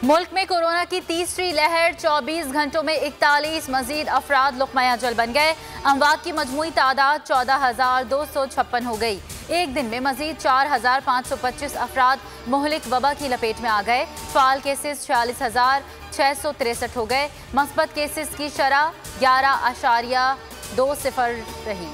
मुल्क में कोरोना की तीसरी लहर, 24 घंटों में 41 मजीद अफराद लुक़मा अजल बन गए। अमवात की मजमूई तादाद 14,256 हो गई। एक दिन में मजीद 4,525 अफराद मुहलिक वबा की लपेट में आ गए। फाल केसेस 46,663 हो गए। मस्बत केसेस की शरह 11.20 रही।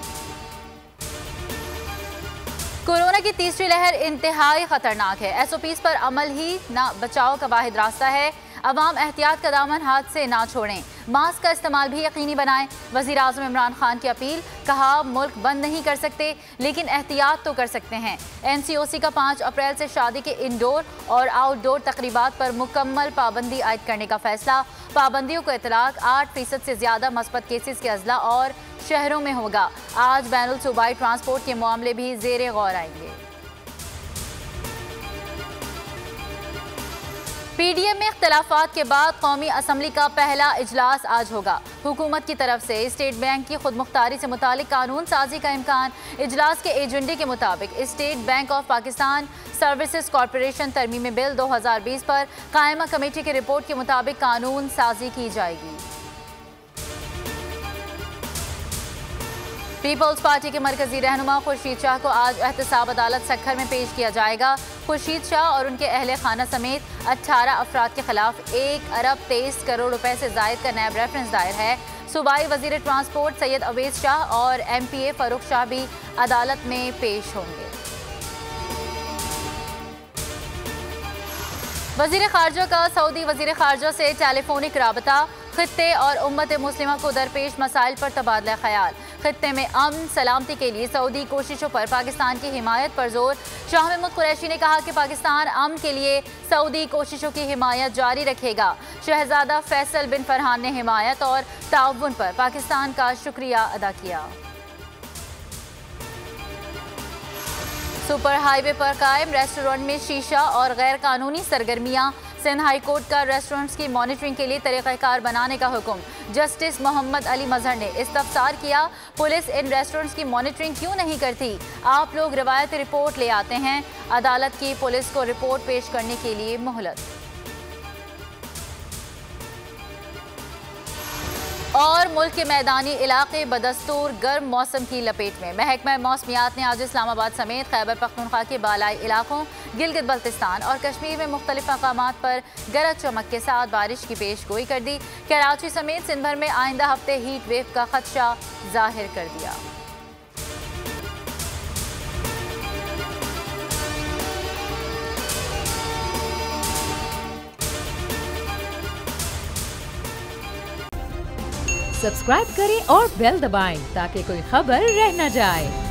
कोरोना की तीसरी लहर इंतहाई खतरनाक है। SOPs पर अमल ही ना बचाव का वाहिद रास्ता है। अवाम एहतियात का दामन हाथ से ना छोड़ें, मास्क का इस्तेमाल भी यकीनी बनाएं। वज़ीर आज़म इमरान खान की अपील, कहा मुल्क बंद नहीं कर सकते लेकिन एहतियात तो कर सकते हैं। NCOC का 5 अप्रैल से शादी के इंडोर और आउटडोर तकरीबात पर मुकम्मल पाबंदी आयद करने का फैसला। पाबंदियों को इतलाक 8% से ज़्यादा मस्बत केसेस के अजला और शहरों में होगा। आज बैनुल सूबाई ट्रांसपोर्ट के मामले भी ज़ेरे गौर आएंगे। PDM में इख्तलाफात के बाद कौमी असम्बली का पहला इजलास आज होगा। हुकूमत की तरफ से स्टेट बैंक की खुद मुख्तारी से मुतालिक कानून साजी का इम्कान। इजलास के एजेंडे के मुताबिक state bank of Pakistan services corporation तरमीमी बिल 2020 पर कायमा कमेटी की रिपोर्ट के मुताबिक कानून साजी की जाएगी। पीपल्स पार्टी के मरकजी रहनुमा खुर्शीद शाह को आज एहतसाब अदालत सक्खर में पेश किया जाएगा। खुर्शीद शाह और उनके अहले खाना समेत 18 अफराद के खिलाफ 1 अरब 23 करोड़ रुपए से जायद का नैब रेफरेंस दायर है। सूबाई वजीर ट्रांसपोर्ट सैयद अवैस शाह और MPA फारूक शाह भी अदालत में पेश होंगे। वजीर खारजा का सऊदी वजीर खारजा से टेलीफोनिक राबता। खित्ते और उम्मत मुस्लिमा को दरपेश मसाइल पर तबादला ख्याल। खित्ते में अमन सलामती के लिए सऊदी कोशिशों पर पाकिस्तान की हिमायत पर जोर। शाह महमूद कुरैशी ने कहा कि पाकिस्तान अमन के लिए सऊदी कोशिशों की हिमायत जारी रखेगा। शहजादा फैसल बिन फरहान ने हिमायत और ताउन पर पाकिस्तान का शुक्रिया अदा किया। सुपर हाईवे पर कायम रेस्टोरेंट में शीशा और गैर कानूनी सरगर्मियां। सिंध हाई कोर्ट का रेस्टोरेंट्स की मॉनिटरिंग के लिए तरीक़ाकार बनाने का हुक्म। जस्टिस मोहम्मद अली मजहर ने इस्तफसार किया, पुलिस इन रेस्टोरेंट्स की मॉनिटरिंग क्यों नहीं करती? आप लोग रिवायती रिपोर्ट ले आते हैं। अदालत की पुलिस को रिपोर्ट पेश करने के लिए मोहलत। और मुल्क के मैदानी इलाके बदस्तूर गर्म मौसम की लपेट में। महकमा मौसमियात ने आज इस्लामाबाद समेत खैबर पख्तूनख्वा के बालाई इलाकों, गिलगित बल्तिस्तान और कश्मीर में मुख्तलिफ मकामात पर गरज चमक के साथ बारिश की पेशगोई कर दी। कराची समेत सिंध भर में आइंदा हफ्ते हीट वेव का खदशा जाहिर कर दिया। सब्सक्राइब करें और बेल दबाएं ताकि कोई खबर रह न जाए।